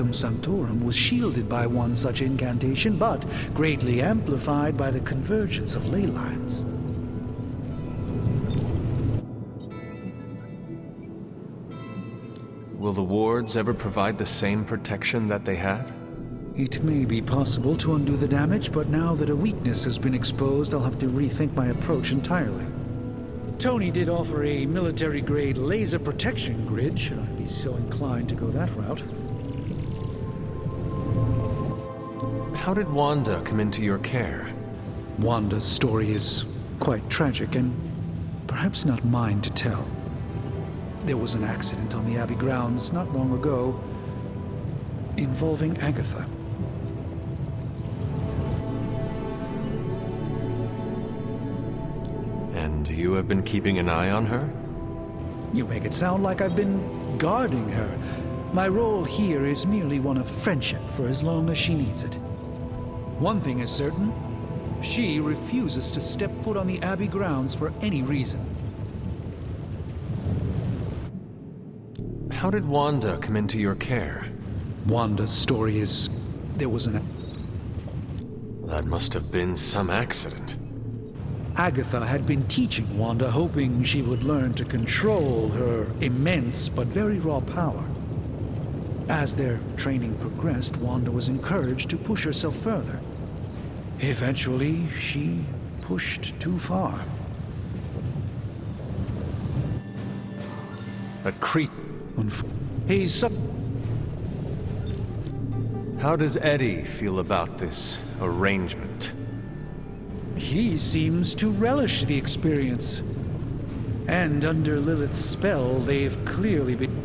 Sanctorum was shielded by one such incantation, but greatly amplified by the convergence of ley lines. Will the wards ever provide the same protection that they had? It may be possible to undo the damage, but now that a weakness has been exposed, I'll have to rethink my approach entirely. Tony did offer a military-grade laser protection grid, should I be so inclined to go that route. How did Wanda come into your care? Wanda's story is quite tragic, and perhaps not mine to tell. There was an accident on the Abbey grounds not long ago involving Agatha. And you have been keeping an eye on her? You make it sound like I've been guarding her. My role here is merely one of friendship for as long as she needs it. One thing is certain, she refuses to step foot on the Abbey grounds for any reason. How did Wanda come into your care? Wanda's story is... there was an... That must have been some accident. Agatha had been teaching Wanda, hoping she would learn to control her immense but very raw power. As their training progressed, Wanda was encouraged to push herself further. Eventually, she pushed too far. A creep. He's... How does Eddie feel about this arrangement? He seems to relish the experience. And under Lilith's spell, they've clearly been...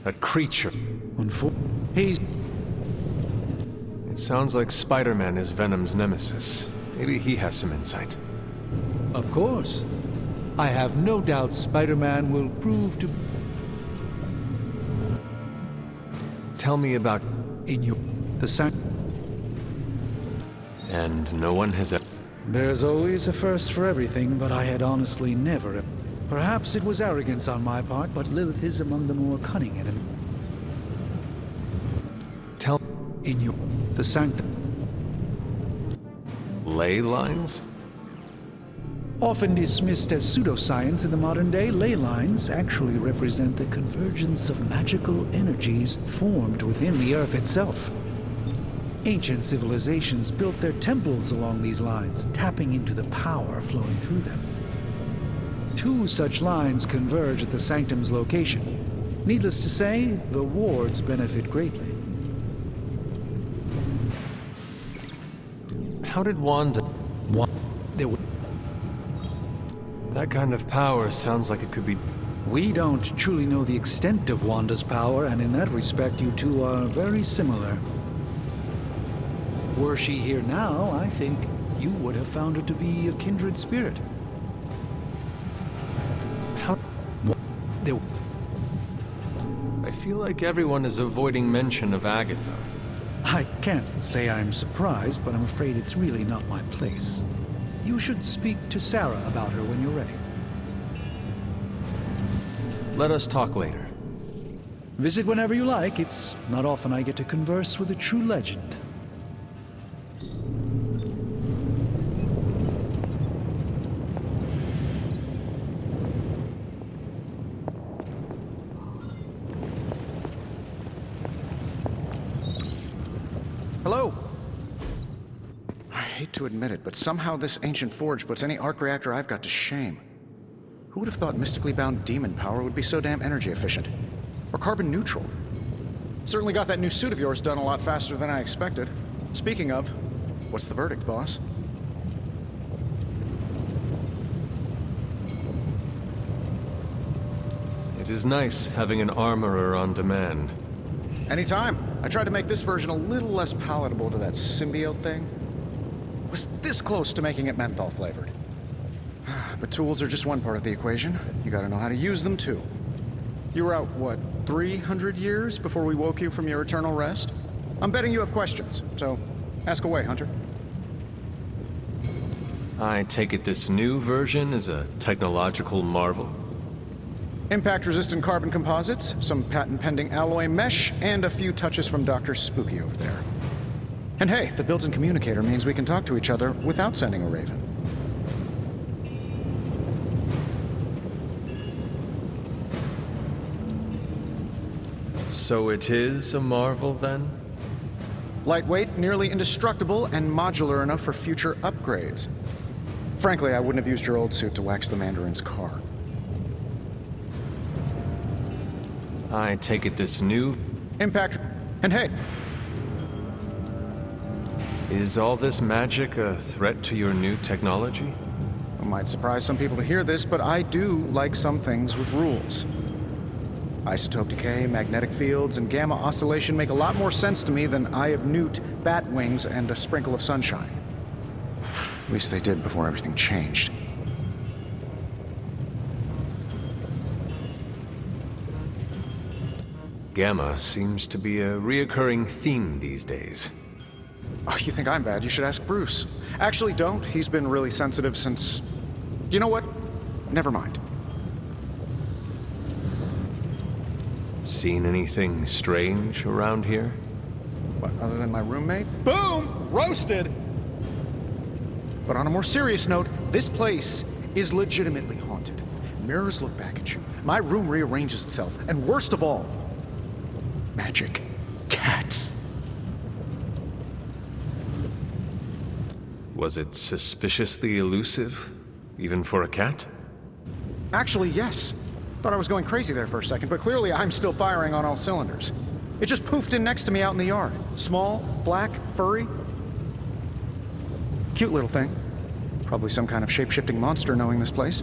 A creature. He's... It sounds like Spider-Man is Venom's nemesis. Maybe he has some insight. Of course. I have no doubt Spider-Man will prove to... Tell me about... In you... the And no one has ever... There's always a first for everything, but I had honestly never... Perhaps it was arrogance on my part, but Lilith is among the more cunning enemies. Tell... In you... the sanctum... Ley lines? Often dismissed as pseudoscience in the modern day, ley lines actually represent the convergence of magical energies formed within the Earth itself. Ancient civilizations built their temples along these lines, tapping into the power flowing through them. Two such lines converge at the sanctum's location. Needless to say, the wards benefit greatly. How did Wanda... There were... That kind of power sounds like it could be... We don't truly know the extent of Wanda's power, and in that respect, you two are very similar. Were she here now, I think you would have found her to be a kindred spirit. How... There... I feel like everyone is avoiding mention of Agatha. I can't say I'm surprised, but I'm afraid it's really not my place. You should speak to Sarah about her when you're ready. Let us talk later. Visit whenever you like. It's not often I get to converse with a true legend. Hello. I hate to admit it, but somehow this ancient forge puts any arc reactor I've got to shame. Who would have thought mystically bound demon power would be so damn energy efficient? Or carbon neutral? Certainly got that new suit of yours done a lot faster than I expected. Speaking of, what's the verdict, boss? It is nice having an armorer on demand. Anytime. I tried to make this version a little less palatable to that symbiote thing. Was this close to making it menthol flavored. But tools are just one part of the equation. You gotta know how to use them too. You were out, what, 300 years before we woke you from your eternal rest? I'm betting you have questions, so ask away, Hunter. I take it this new version is a technological marvel? Impact-resistant carbon composites, some patent-pending alloy mesh, and a few touches from Dr. Spooky over there. And hey, the built-in communicator means we can talk to each other without sending a raven. So it is a marvel, then? Lightweight, nearly indestructible, and modular enough for future upgrades. Frankly, I wouldn't have used your old suit to wax the Mandarin's car. I take it this new... Impact... And hey, Is all this magic a threat to your new technology? it might surprise some people to hear this, but I do like some things with rules. Isotope decay, magnetic fields, and gamma oscillation make a lot more sense to me than Eye of Newt, bat wings, and a sprinkle of sunshine. At least they did before everything changed. Gamma seems to be a reoccurring theme these days. Oh, you think I'm bad? You should ask Bruce. Actually, don't. He's been really sensitive since... You know what? Never mind. Seen anything strange around here? What, other than my roommate? Boom! Roasted! But on a more serious note, this place is legitimately haunted. Mirrors look back at you. My room rearranges itself. And worst of all, magic cats. Was it suspiciously elusive, even for a cat? Actually, yes. Thought I was going crazy there for a second, but clearly I'm still firing on all cylinders. It just poofed in next to me out in the yard. Small, black, furry. Cute little thing. Probably some kind of shape-shifting monster knowing this place.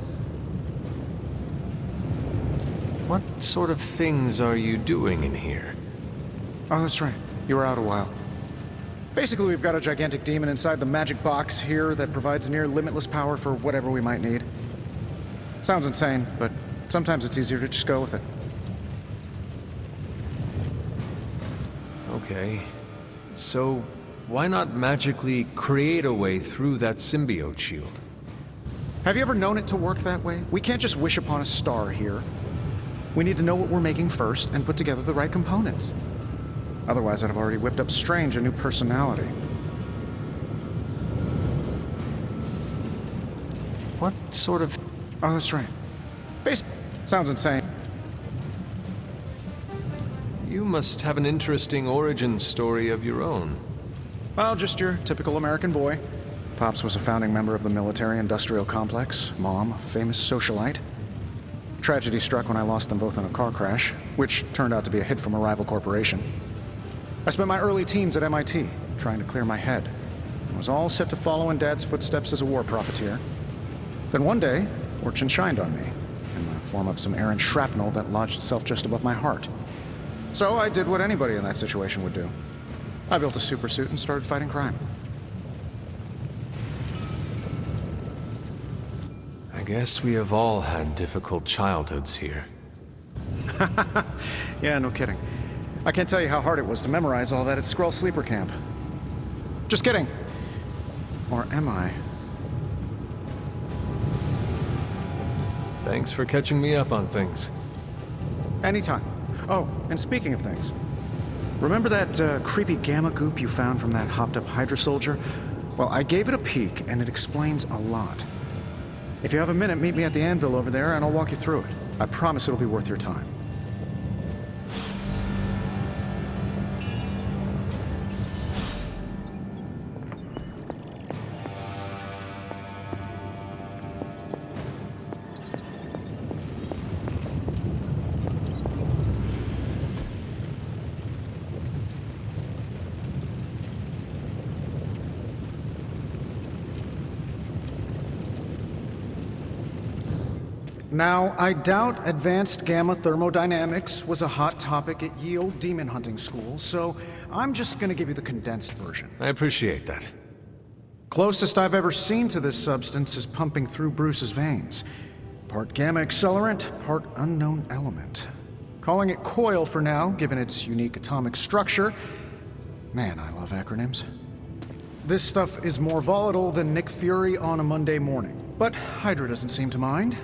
What sort of things are you doing in here? Oh, that's right. You were out a while. Basically, we've got a gigantic demon inside the magic box here that provides near limitless power for whatever we might need. Sounds insane, but sometimes it's easier to just go with it. Okay. So, why not magically create a way through that symbiote shield? Have you ever known it to work that way? We can't just wish upon a star here. We need to know what we're making first and put together the right components. Otherwise, I'd have already whipped up Strange a new personality. What sort of... Oh, that's right. Sounds insane. You must have an interesting origin story of your own. Well, just your typical American boy. Pops was a founding member of the military-industrial complex. Mom, a famous socialite. Tragedy struck when I lost them both in a car crash, which turned out to be a hit from a rival corporation. I spent my early teens at MIT, trying to clear my head, and was all set to follow in Dad's footsteps as a war profiteer. Then one day, fortune shined on me, in the form of some errant shrapnel that lodged itself just above my heart. So I did what anybody in that situation would do. I built a supersuit and started fighting crime. I guess we have all had difficult childhoods here. Yeah, no kidding. I can't tell you how hard it was to memorize all that at Skrull Sleeper Camp. Just kidding. Or am I? Thanks for catching me up on things. Anytime. Oh, and speaking of things, remember that creepy gamma goop you found from that hopped-up Hydra soldier? Well, I gave it a peek, and it explains a lot. If you have a minute, meet me at the anvil over there, and I'll walk you through it. I promise it'll be worth your time. Now, I doubt advanced gamma thermodynamics was a hot topic at Ye Olde Demon Hunting School, so I'm just gonna give you the condensed version. I appreciate that. Closest I've ever seen to this substance is pumping through Bruce's veins. Part gamma accelerant, part unknown element. Calling it coil for now, given its unique atomic structure. Man, I love acronyms. This stuff is more volatile than Nick Fury on a Monday morning, but Hydra doesn't seem to mind.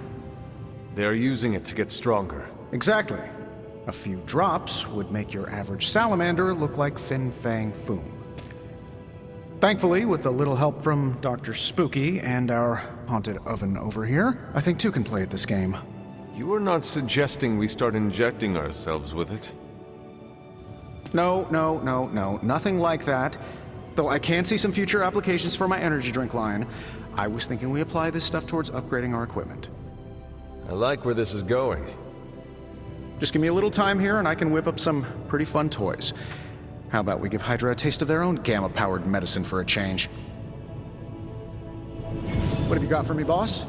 They're using it to get stronger. Exactly. A few drops would make your average salamander look like Fin Fang Foom. Thankfully, with a little help from Dr. Spooky and our haunted oven over here, I think two can play at this game. You are not suggesting we start injecting ourselves with it? No, nothing like that. Though I can see some future applications for my energy drink line. I was thinking we apply this stuff towards upgrading our equipment. I like where this is going. Just give me a little time here and I can whip up some pretty fun toys. How about we give Hydra a taste of their own gamma-powered medicine for a change? What have you got for me, boss?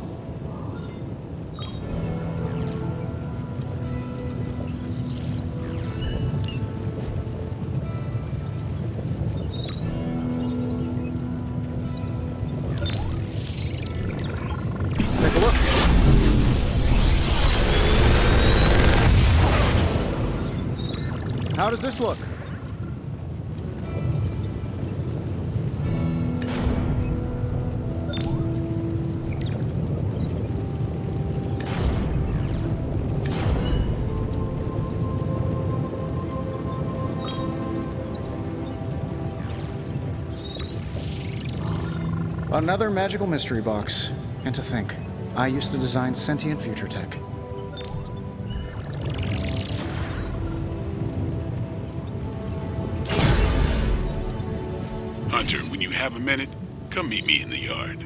Take a look. How does this look? Another magical mystery box. And to think, I used to design sentient future tech. Hunter, when you have a minute, come meet me in the yard.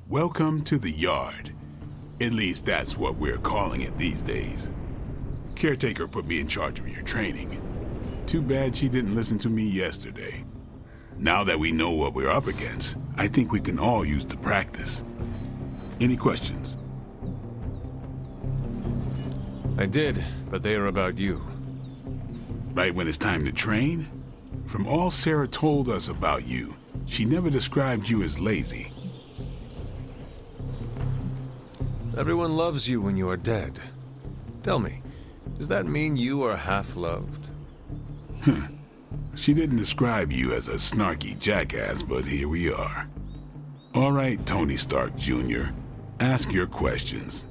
Welcome to the yard. At least that's what we're calling it these days. Caretaker put me in charge of your training. Too bad she didn't listen to me yesterday. Now that we know what we're up against, I think we can all use the practice. Any questions? I did, but they are about you. Right when it's time to train? From all Sarah told us about you, she never described you as lazy. Everyone loves you when you are dead. Tell me, does that mean you are half-loved? She didn't describe you as a snarky jackass, but here we are. All right, Tony Stark Jr., ask your questions.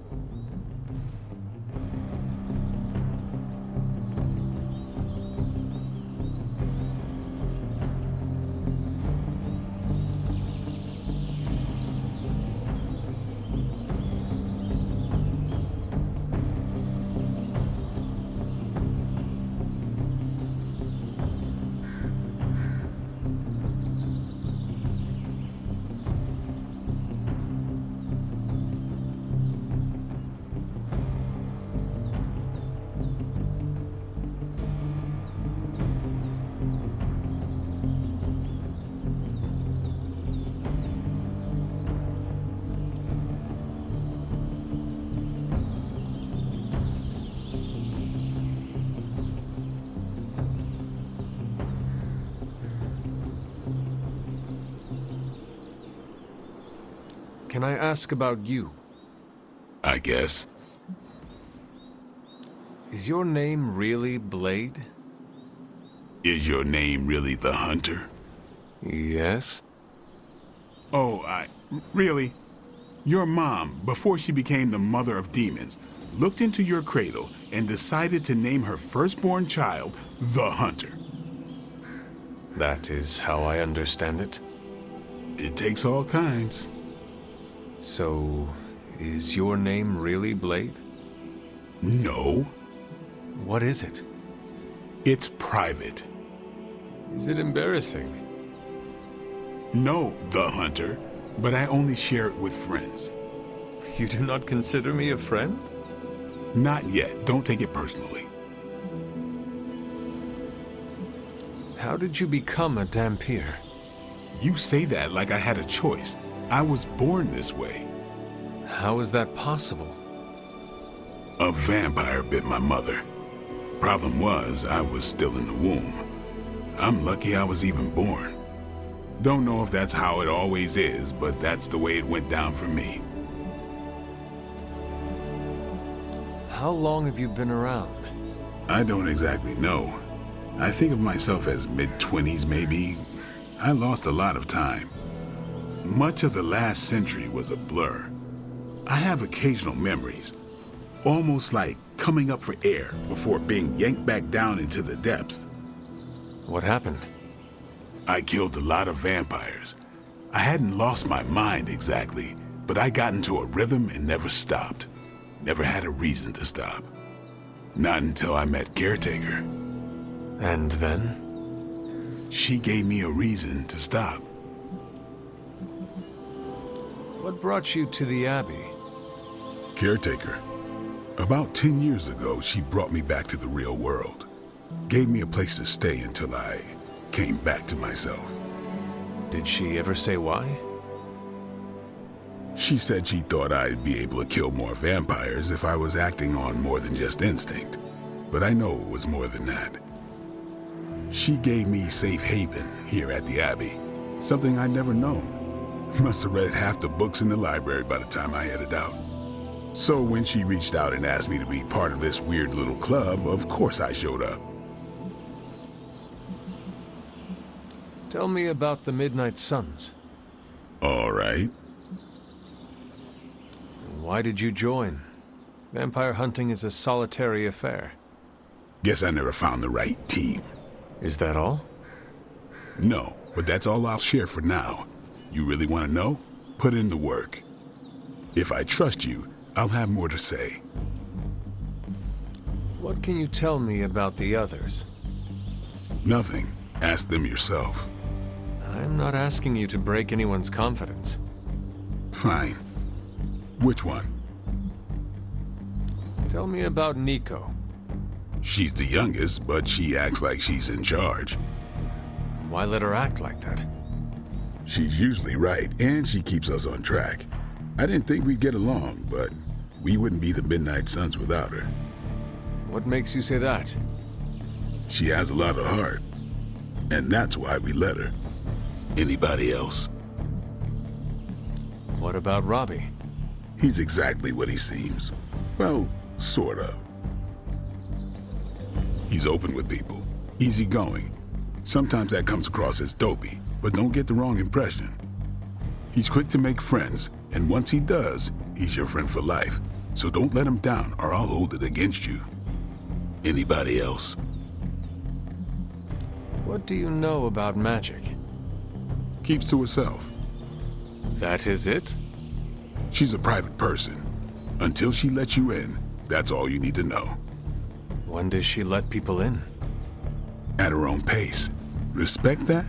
Can I ask about you? I guess. Is your name really Blade? Is your name really the Hunter? Yes. Oh, really? Your mom, before she became the mother of demons, looked into your cradle and decided to name her firstborn child the Hunter. That is how I understand it. It takes all kinds. So, is your name really Blade? No, What is it? it's private. Is it embarrassing? No, the Hunter, but I only share it with friends. You do not consider me a friend? Not yet. Don't take it personally. How did you become a Dampier? You say that like I had a choice. I was born this way. How is that possible? A vampire bit my mother. Problem was, I was still in the womb. I'm lucky I was even born. Don't know if that's how it always is, but that's the way it went down for me. How long have you been around? I don't exactly know. I think of myself as mid-20s maybe. I lost a lot of time. Much of the last century was a blur. I have occasional memories, almost like coming up for air before being yanked back down into the depths. What happened? I killed a lot of vampires. I hadn't lost my mind exactly, but I got into a rhythm and never stopped. Never had a reason to stop. Not until I met Caretaker. And then? She gave me a reason to stop. What brought you to the Abbey? Caretaker. About 10 years ago, she brought me back to the real world. Gave me a place to stay until I came back to myself. Did she ever say why? She said she thought I'd be able to kill more vampires if I was acting on more than just instinct. But I know it was more than that. She gave me safe haven here at the Abbey, something I'd never known. Must have read half the books in the library by the time I headed out. So when she reached out and asked me to be part of this weird little club, of course I showed up. Tell me about the Midnight Suns. All right. Why did you join? Vampire hunting is a solitary affair. Guess I never found the right team. Is that all? No, but that's all I'll share for now. You really want to know? Put in the work. If I trust you, I'll have more to say. What can you tell me about the others? Nothing. Ask them yourself. I'm not asking you to break anyone's confidence. Fine. Which one? Tell me about Nico. She's the youngest, but she acts like she's in charge. Why let her act like that? She's usually right, and she keeps us on track. I didn't think we'd get along, but we wouldn't be the Midnight Suns without her. What makes you say that? She has a lot of heart, and that's why we let her. Anybody else? What about Robbie? He's exactly what he seems. Well, sort of. He's open with people, easygoing. Sometimes that comes across as dopey, but don't get the wrong impression. He's quick to make friends, and once he does, he's your friend for life. So don't let him down or I'll hold it against you. Anybody else? What do you know about magic? Keeps to herself. That is it? She's a private person. Until she lets you in, that's all you need to know. When does she let people in? At her own pace. Respect that,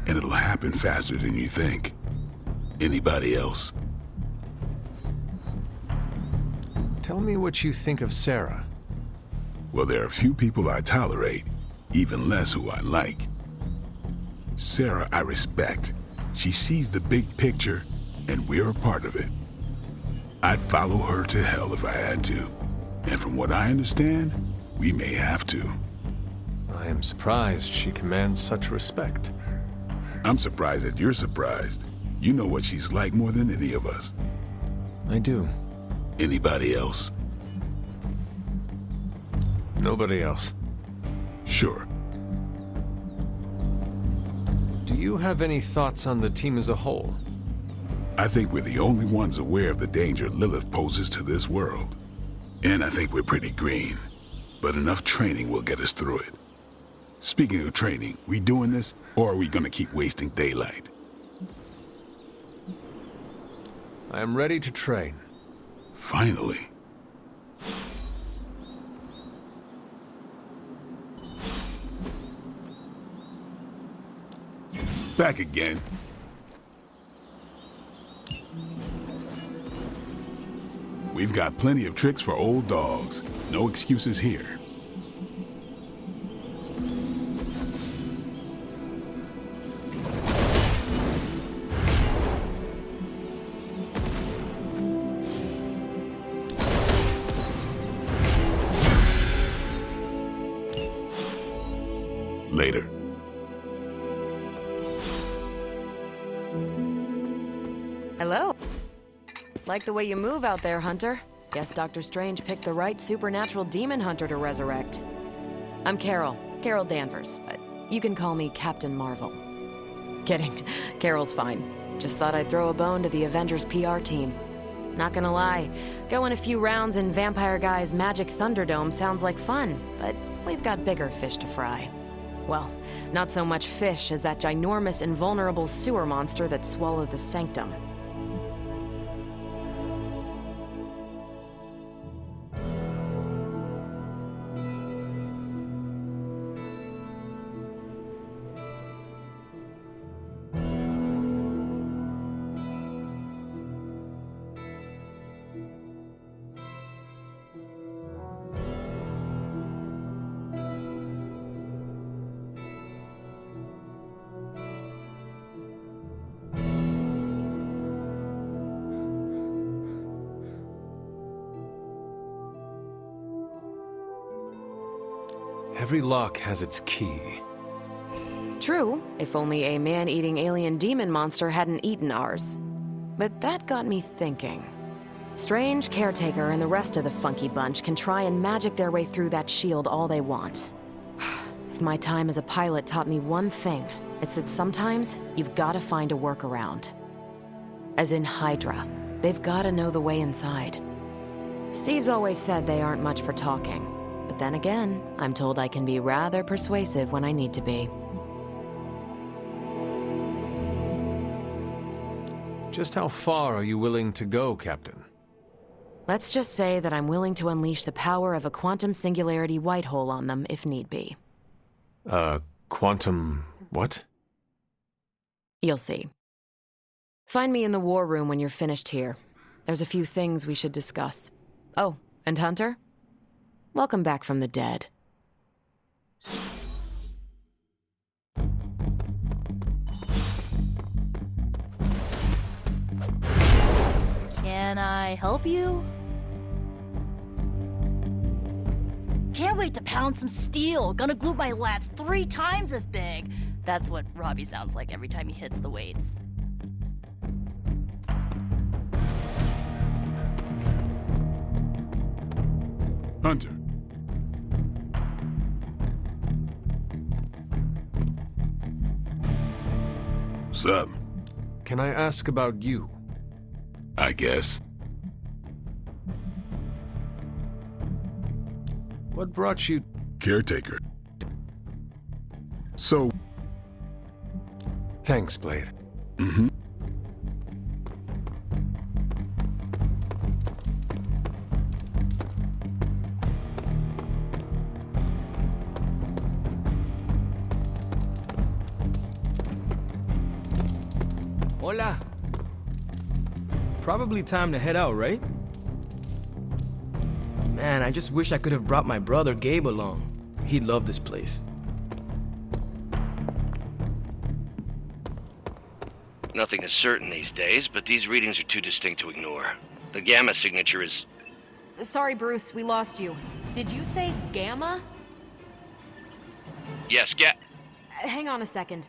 and it'll happen faster than you think. Anybody else? Tell me what you think of Sarah. Well, there are few people I tolerate, even less who I like. Sarah, I respect. She sees the big picture, and we're a part of it. I'd follow her to hell if I had to. And from what I understand, we may have to. I am surprised she commands such respect. I'm surprised that you're surprised. You know what she's like more than any of us. I do. Anybody else? Nobody else. Sure. Do you have any thoughts on the team as a whole? I think we're the only ones aware of the danger Lilith poses to this world. And I think we're pretty green. But enough training will get us through it. Speaking of training, we doing this, or are we gonna keep wasting daylight? I am ready to train. Finally. Back again. We've got plenty of tricks for old dogs. No excuses here. Later. Hello. Like the way you move out there, Hunter. Guess Dr. Strange picked the right supernatural demon hunter to resurrect. I'm Carol Danvers, but you can call me Captain Marvel. Kidding, Carol's fine. Just thought I'd throw a bone to the Avengers PR team. Not gonna lie, going a few rounds in Vampire Guy's Magic Thunderdome sounds like fun, but we've got bigger fish to fry. Well, not so much fish as that ginormous invulnerable sewer monster that swallowed the Sanctum. Every lock has its key. True, if only a man-eating alien demon monster hadn't eaten ours. But that got me thinking. Strange, Caretaker, and the rest of the funky bunch can try and magic their way through that shield all they want. If my time as a pilot taught me one thing, it's that sometimes you've got to find a workaround. As in Hydra, they've got to know the way inside. Steve's always said they aren't much for talking. But then again, I'm told I can be rather persuasive when I need to be. Just how far are you willing to go, Captain? Let's just say that I'm willing to unleash the power of a quantum singularity white hole on them if need be. Quantum... what? You'll see. Find me in the war room when you're finished here. There's a few things we should discuss. Oh, and Hunter? Welcome back from the dead. Can I help you? Can't wait to pound some steel. Gonna glue my lats 3 times as big. That's what Robbie sounds like every time he hits the weights. Hunter. What's up? Can I ask about you? I guess. What brought you... Caretaker. So... Thanks, Blade. Mm-hmm. Hola. Probably time to head out, right? Man, I just wish I could have brought my brother Gabe along. He'd love this place. Nothing is certain these days, but these readings are too distinct to ignore. The gamma signature is... Sorry, Bruce, we lost you. Did you say Gamma? Yes, Hang on a second.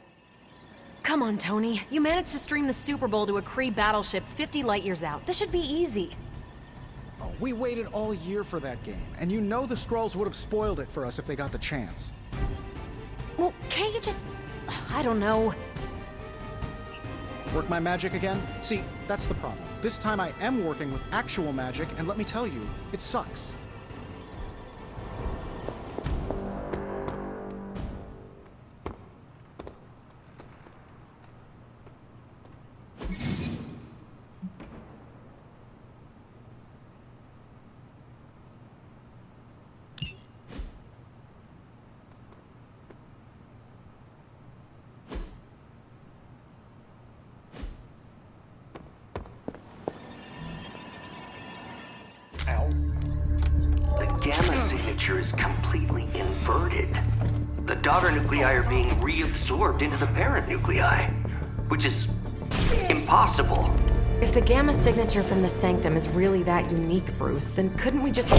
Come on, Tony. You managed to stream the Super Bowl to a Kree battleship 50 light-years out. This should be easy. Oh, we waited all year for that game, and you know the Skrulls would have spoiled it for us if they got the chance. Well, can't you just... I don't know. Work my magic again? See, that's the problem. This time I am working with actual magic, and let me tell you, it sucks. gamma signature is completely inverted. The daughter nuclei are being reabsorbed into the parent nuclei, which is impossible. If the gamma signature from the sanctum is really that unique, Bruce, then couldn't we just...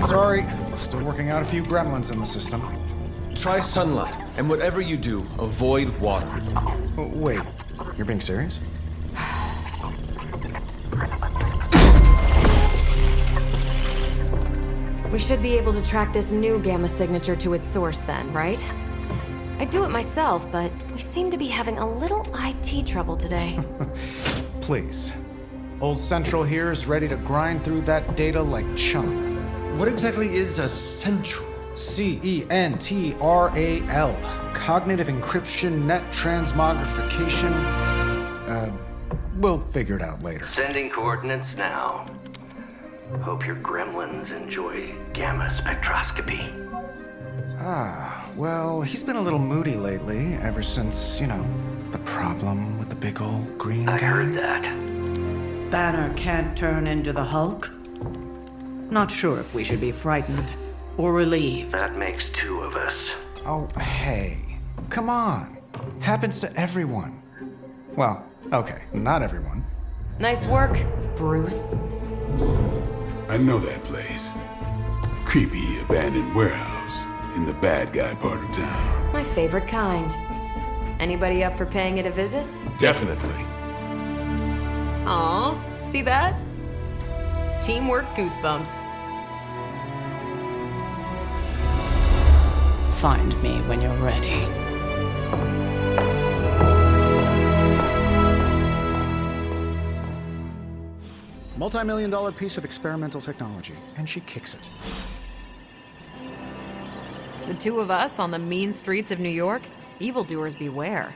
Sorry, still working out a few gremlins in the system. Try sunlight, and whatever you do, avoid water. Oh, wait, you're being serious? We should be able to track this new gamma signature to its source then, right? I'd do it myself, but we seem to be having a little IT trouble today. Please. Old Central here is ready to grind through that data like chum. What exactly is a central? CENTRAL. Cognitive encryption, net transmogrification. We'll figure it out later. Sending coordinates now. Hope your gremlins enjoy gamma spectroscopy. Well, he's been a little moody lately, ever since, the problem with the big old green guy. I heard that. Banner can't turn into the Hulk? Not sure if we should be frightened or relieved. That makes two of us. Oh, hey. Come on. Happens to everyone. Well, okay, not everyone. Nice work, Bruce. I know that place. Creepy abandoned warehouse in the bad guy part of town. My favorite kind. Anybody up for paying it a visit? Definitely. Aw, see that? Teamwork goosebumps. Find me when you're ready. Multi-million-dollar piece of experimental technology, and she kicks it. The two of us on the mean streets of New York? Evildoers beware.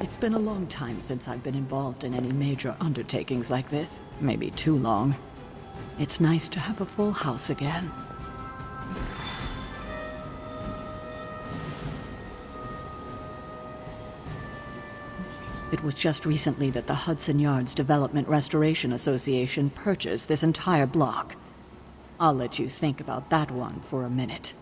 It's been a long time since I've been involved in any major undertakings like this. Maybe too long. It's nice to have a full house again. It was just recently that the Hudson Yards Development Restoration Association purchased this entire block. I'll let you think about that one for a minute.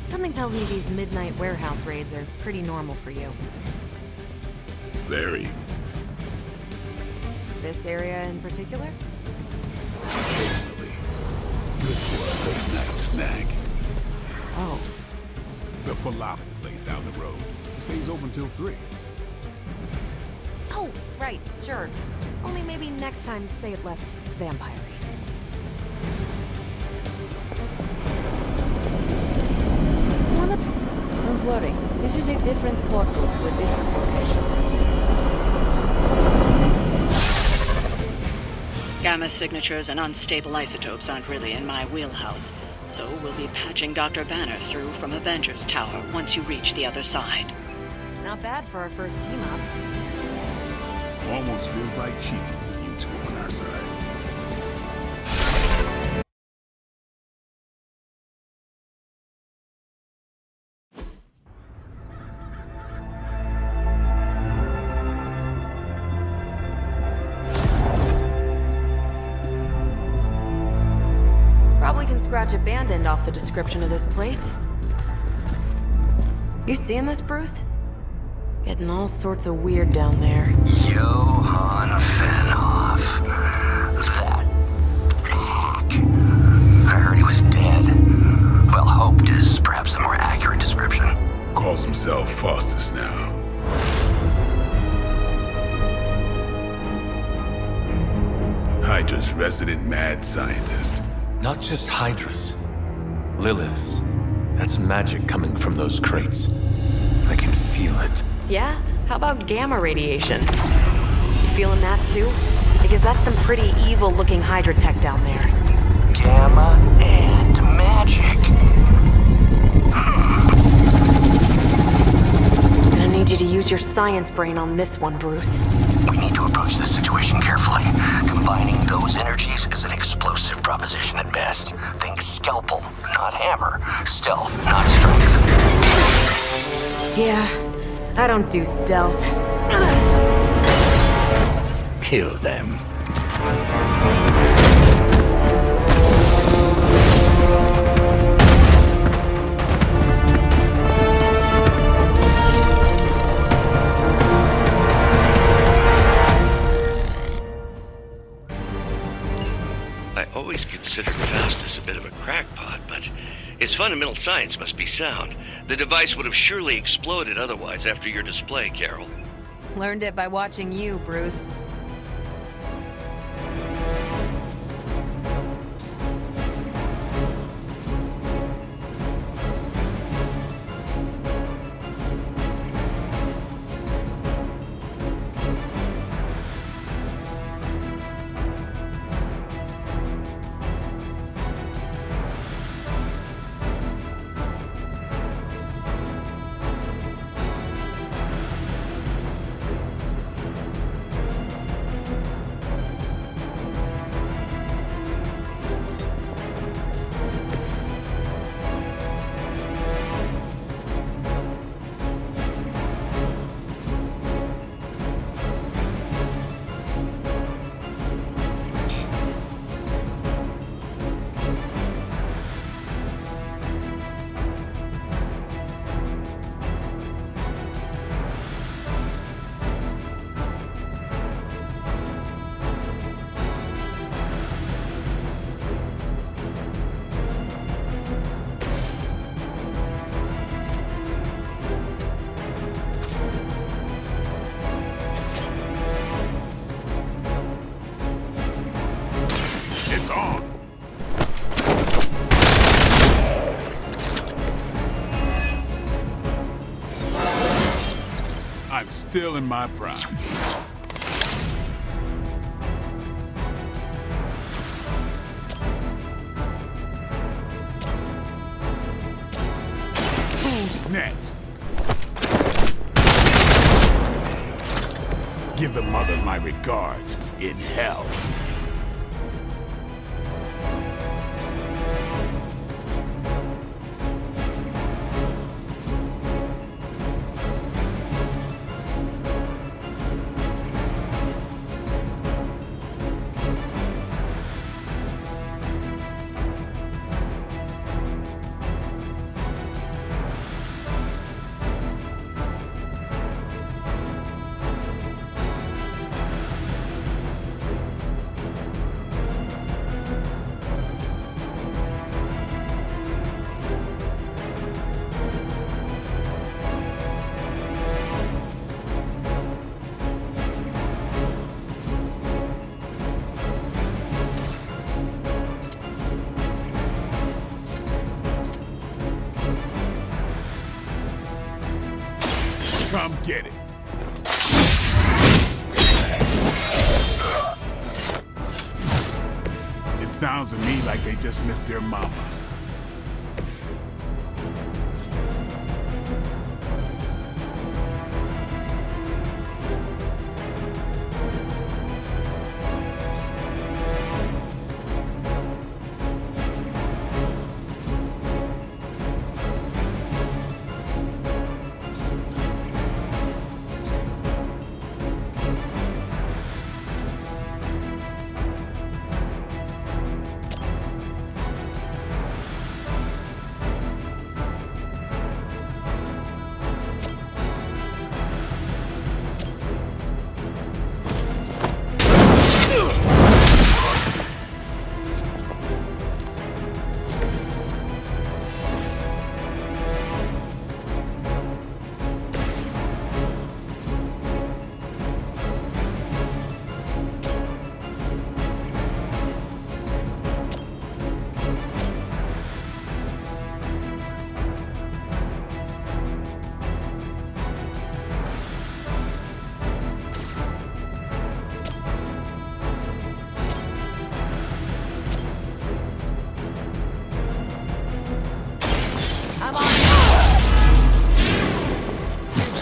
Something tells me these midnight warehouse raids are pretty normal for you. Very. This area in particular? Occasionally. Good for a late night snack. Oh. The falafel place down the road. Stays open till 3. Oh, right, sure. Only maybe next time say it less vampire-y. Don't worry, this is a different portal to a different location. Gamma signatures and unstable isotopes aren't really in my wheelhouse, so we'll be patching Dr. Banner through from Avengers Tower once you reach the other side. Not bad for our first team-up. Almost feels like cheating with you two on our side. Probably can scratch abandoned off the description of this place. You seeing this, Bruce? Getting all sorts of weird down there. Johann Fenhoff. That hack. I heard he was dead. Well, hoped is perhaps the more accurate description. Calls himself Faustus now. Hydra's resident mad scientist. Not just Hydras. Liliths. That's magic coming from those crates. I can feel it. Yeah? How about gamma radiation? You feeling that too? Because that's some pretty evil-looking Hydra tech down there. Gamma and magic. Gonna need you to use your science brain on this one, Bruce. We need to approach this situation carefully. Combining those energies is an explosive proposition at best. Think scalpel, not hammer. Stealth, not strength. Yeah, I don't do stealth. Kill them. I always considered Faustus a bit of a crackpot, but his fundamental science must be sound. The device would have surely exploded otherwise after your display, Carol. Learned it by watching you, Bruce. It's on. I'm still in my prime. Who's next? Give the mother my regards in hell. Come get it. It sounds to me like they just missed their mama.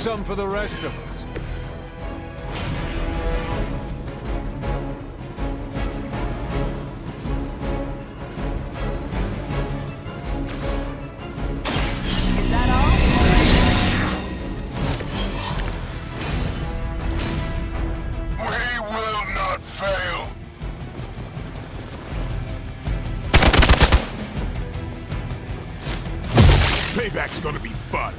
some for the rest of us. Is that all? We will not fail. Payback's gonna be fun.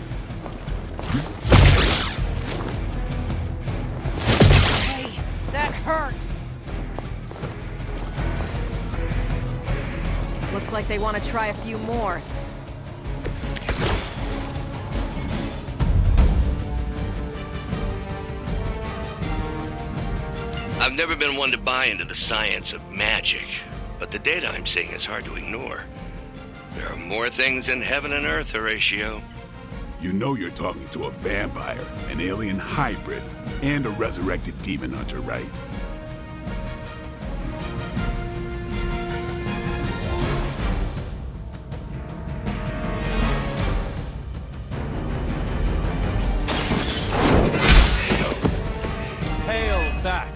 Hey, that hurt. Looks like they want to try a few more. I've never been one to buy into the science of magic, but the data I'm seeing is hard to ignore. There are more things in heaven and earth, Horatio. You know you're talking to a vampire, an alien hybrid, and a resurrected demon hunter, right? Hail that!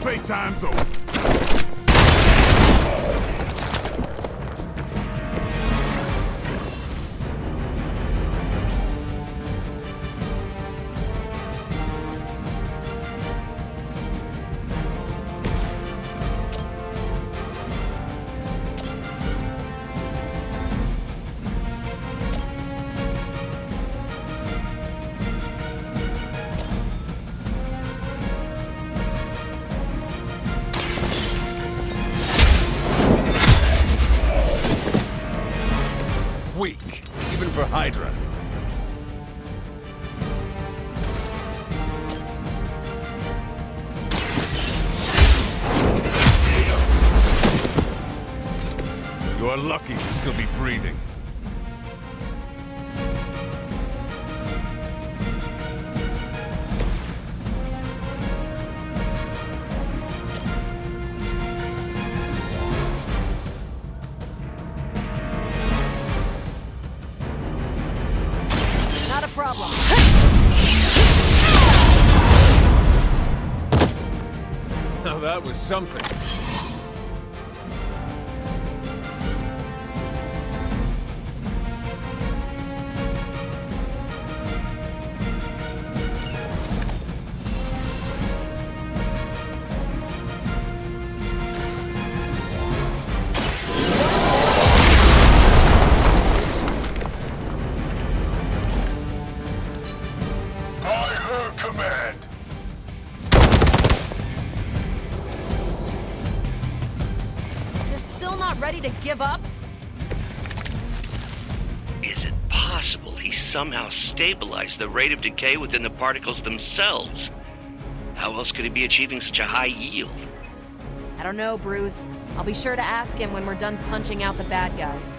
Playtime's over. Weak, even for Hydra. You are lucky to still be breathing. Not a problem. Now that was something. By her command. You're still not ready to give up? Is it possible he somehow stabilized the rate of decay within the particles themselves? How else could he be achieving such a high yield? I don't know, Bruce. I'll be sure to ask him when we're done punching out the bad guys.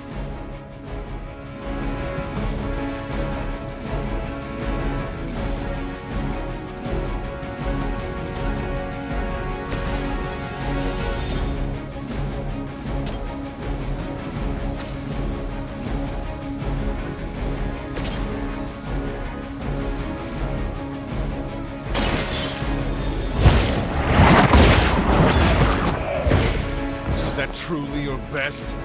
Is that truly your best?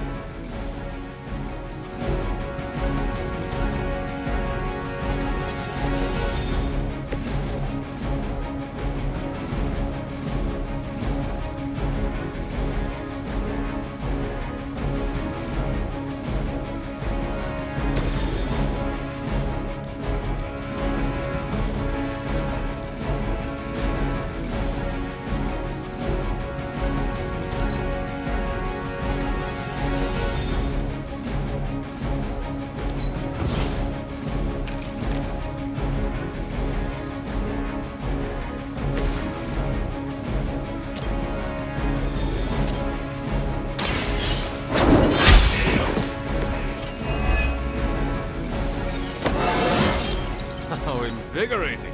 How invigorating.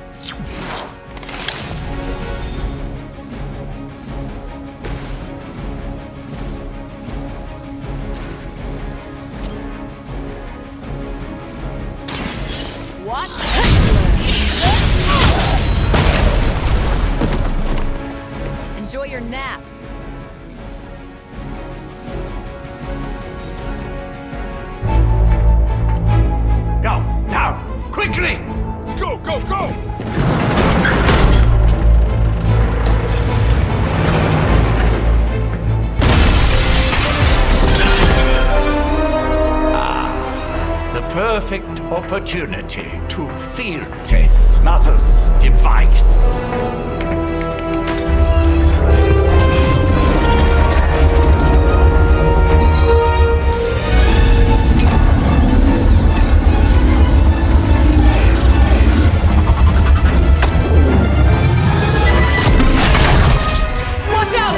What? Enjoy your nap. Go, now, quickly! Let's go, go, go! The perfect opportunity to field test Mother's device. Watch out!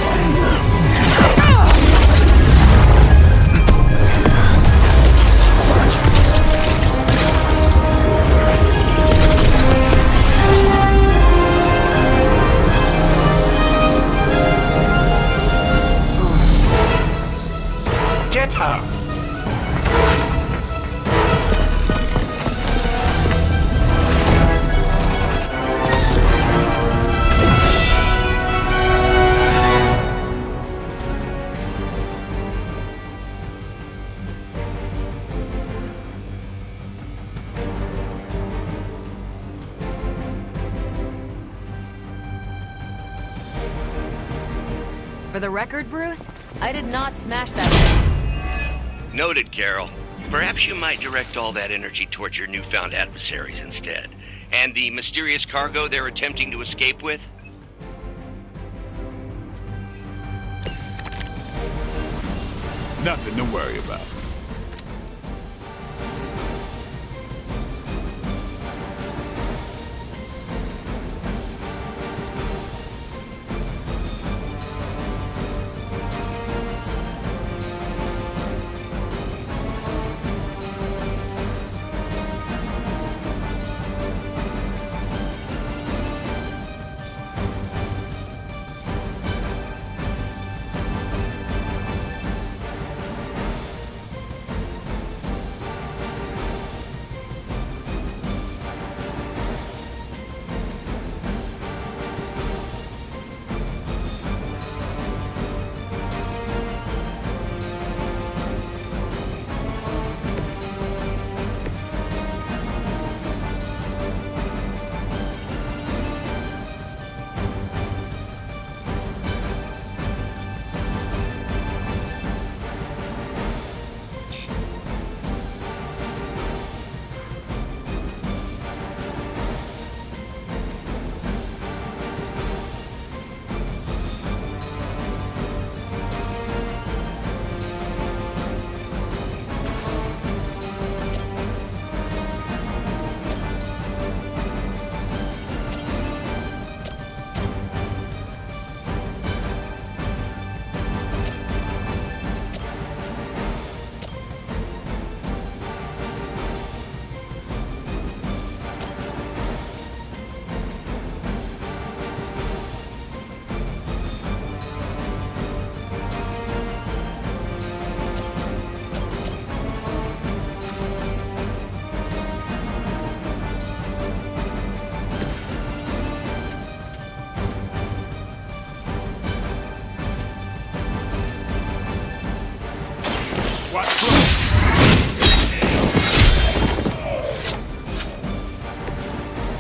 Get her! For the record, Bruce, I did not smash that. Noted, Carol. Perhaps you might direct all that energy towards your newfound adversaries instead. And the mysterious cargo they're attempting to escape with? Nothing to worry about.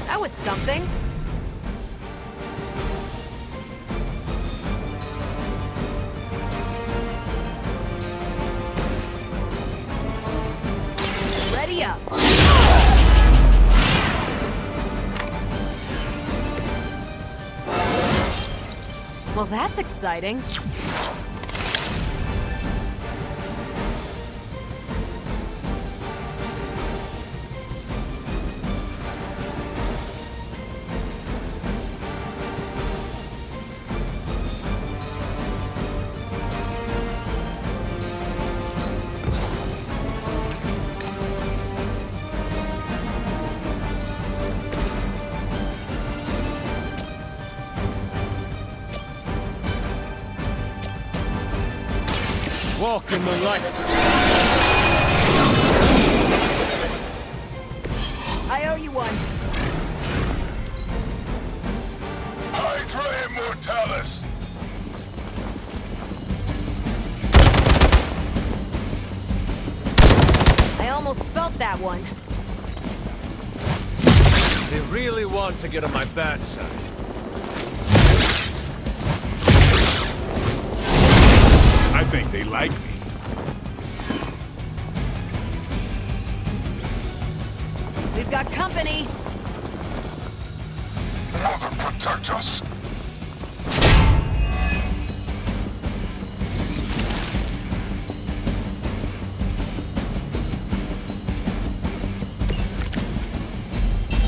That was something. Ready up. Well, that's exciting. Walk in the light. I owe you one. Hydra Immortalis! I almost felt that one. They really want to get on my bad side. I think they like me. We've got company. Mother protect us.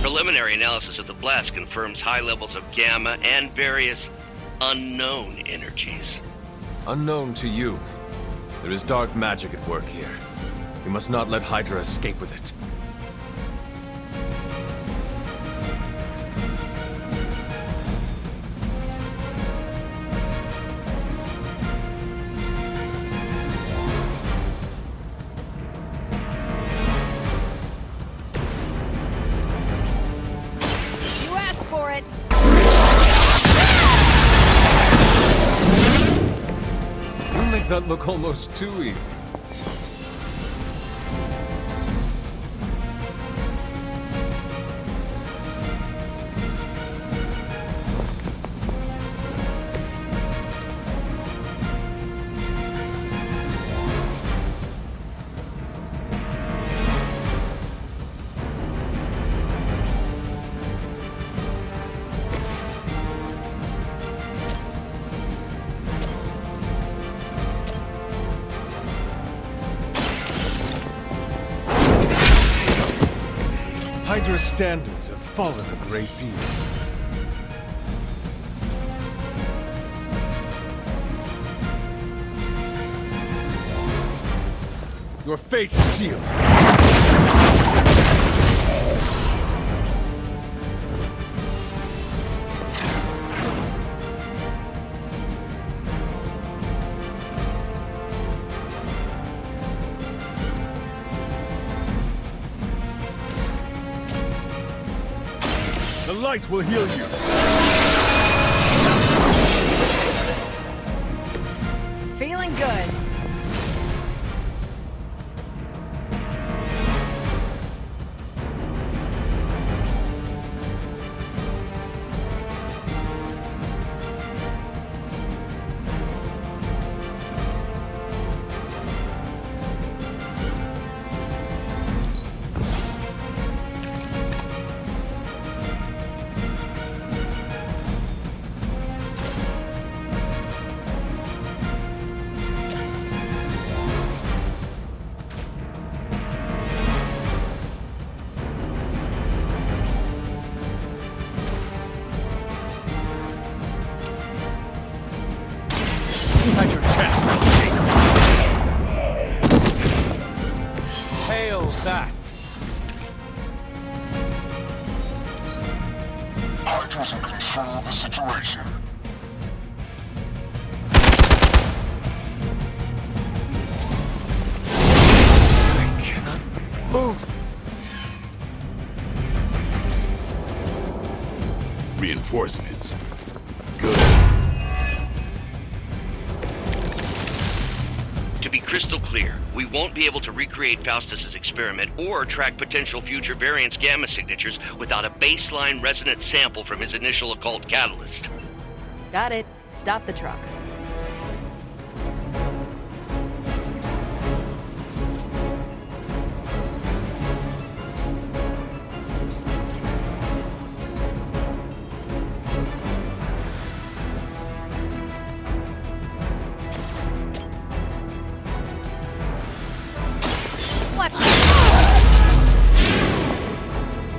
Preliminary analysis of the blast confirms high levels of gamma and various unknown energies. Unknown to you, there is dark magic at work here. We must not let Hydra escape with it. You asked for it. You make that look almost too easy. Hydra's standards have fallen a great deal. Your fate is sealed. The light will heal you. Feeling good. At your chest, hail that. Hydra's in control of the situation. I cannot move. Reinforcements. Good. To be crystal clear, we won't be able to recreate Faustus's experiment or track potential future variants' gamma signatures without a baseline resonant sample from his initial occult catalyst. Got it. Stop the truck.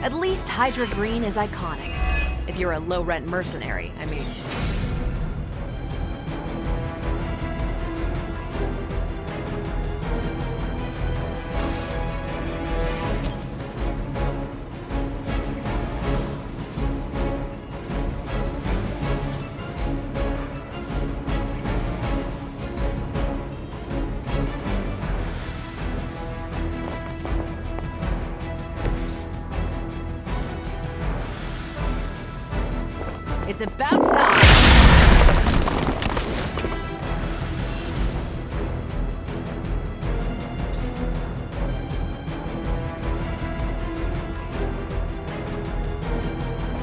At least Hydra Green is iconic. If you're a low-rent mercenary, I mean. It's about time!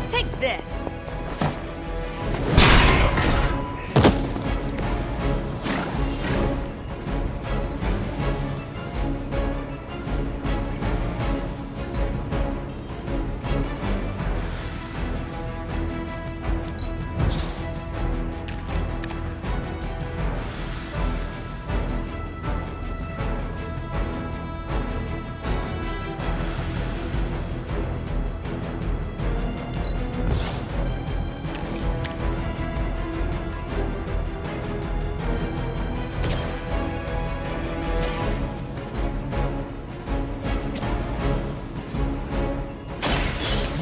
Take this!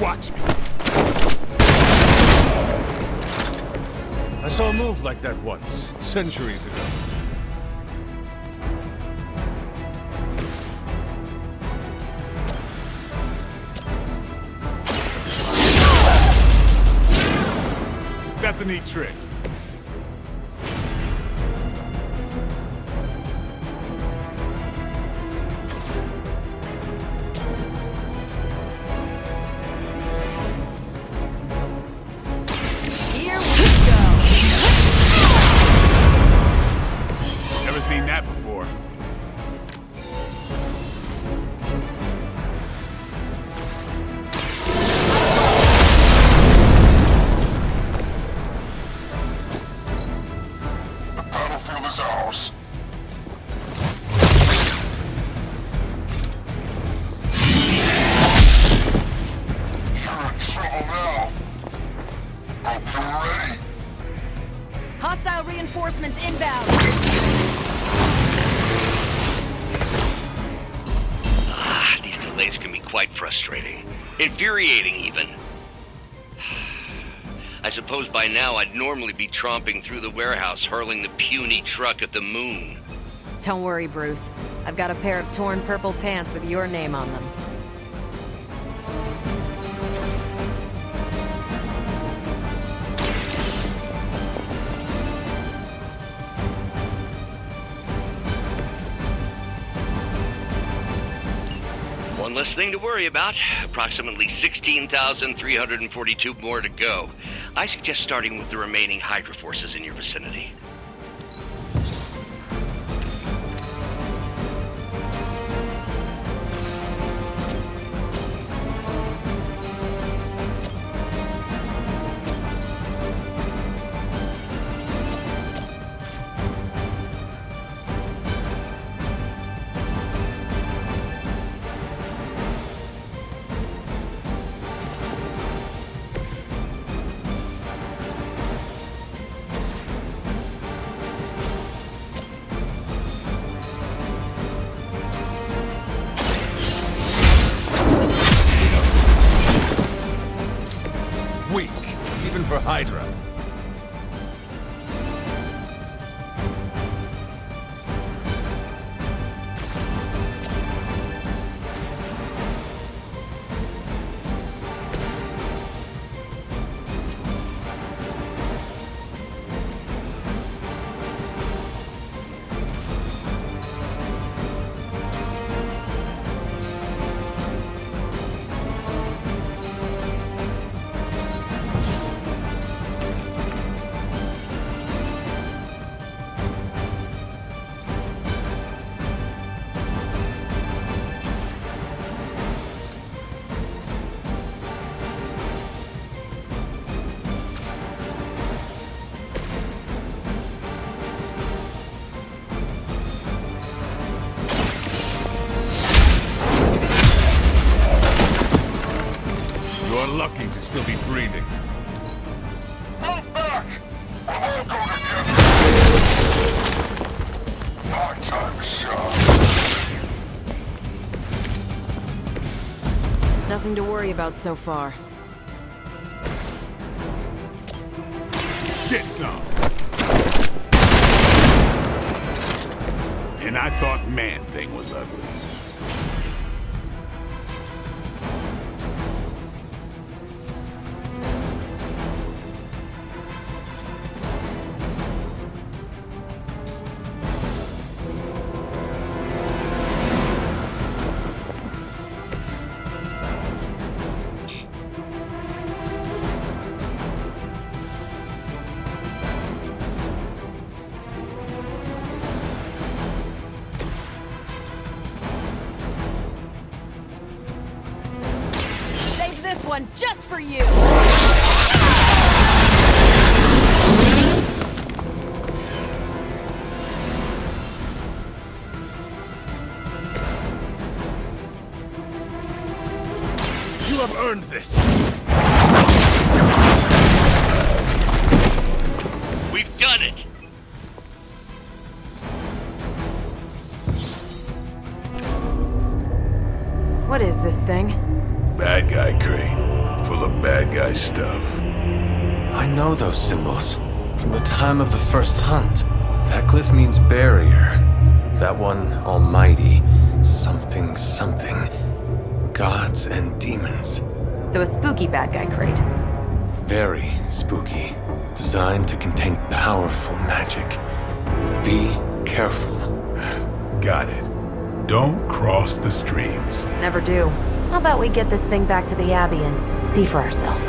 Watch me. I saw a move like that once, centuries ago. That's a neat trick. Never seen that before. The battlefield is ours. You're in trouble now. Hope you're ready. Hostile reinforcements inbound! These delays can be quite frustrating. Infuriating, even. I suppose by now I'd normally be tromping through the warehouse, hurling the puny truck at the moon. Don't worry, Bruce. I've got a pair of torn purple pants with your name on them. One less thing to worry about. Approximately 16,342 more to go. I suggest starting with the remaining Hydra forces in your vicinity. Weak, even for Hydra. You're lucky to still be breathing. Move back! We'll all go together. Our time is short. Nothing to worry about so far. Get some. And I thought Man-Thing was ugly. one just for you! You have earned this! We've done it! What is this thing? Bad guy crate, full of bad guy stuff. I know those symbols. From the time of the first hunt. That glyph means barrier. That one, almighty. Something, something. Gods and demons. So a spooky bad guy crate. Very spooky. Designed to contain powerful magic. Be careful. Got it. Don't cross the streams. Never do. How about we get this thing back to the Abbey and see for ourselves?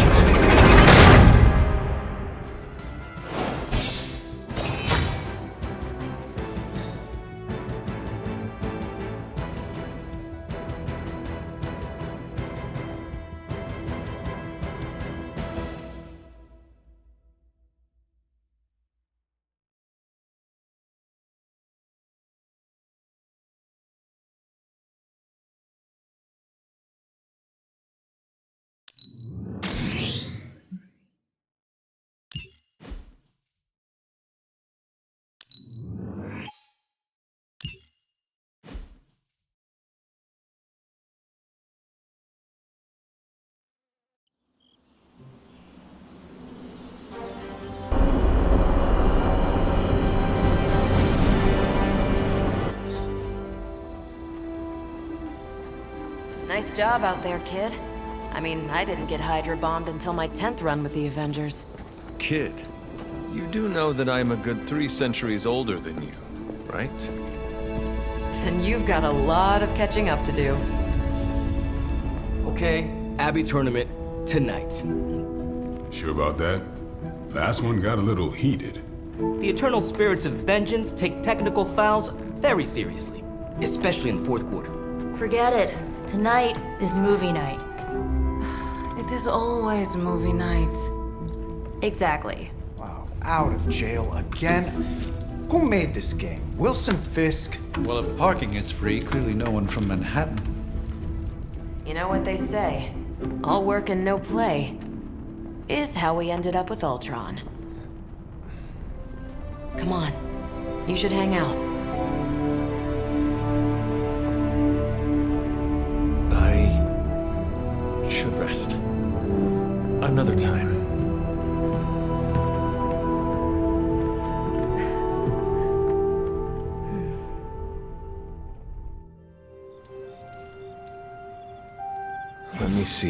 Nice job out there, kid. I mean, I didn't get Hydra bombed until my 10th run with the Avengers. Kid, you do know that I'm a good 3 centuries older than you, right? Then you've got a lot of catching up to do. Okay, Abbey tournament tonight. Sure about that? Last one got a little heated. The eternal spirits of vengeance take technical fouls very seriously, especially in the fourth quarter. Forget it. Tonight is movie night. It is always movie night. Exactly. Wow, out of jail again? Who made this game? Wilson Fisk? Well, if parking is free, clearly no one from Manhattan. You know what they say? All work and no play is how we ended up with Ultron. Come on, you should hang out. I should rest. Another time. Let me see.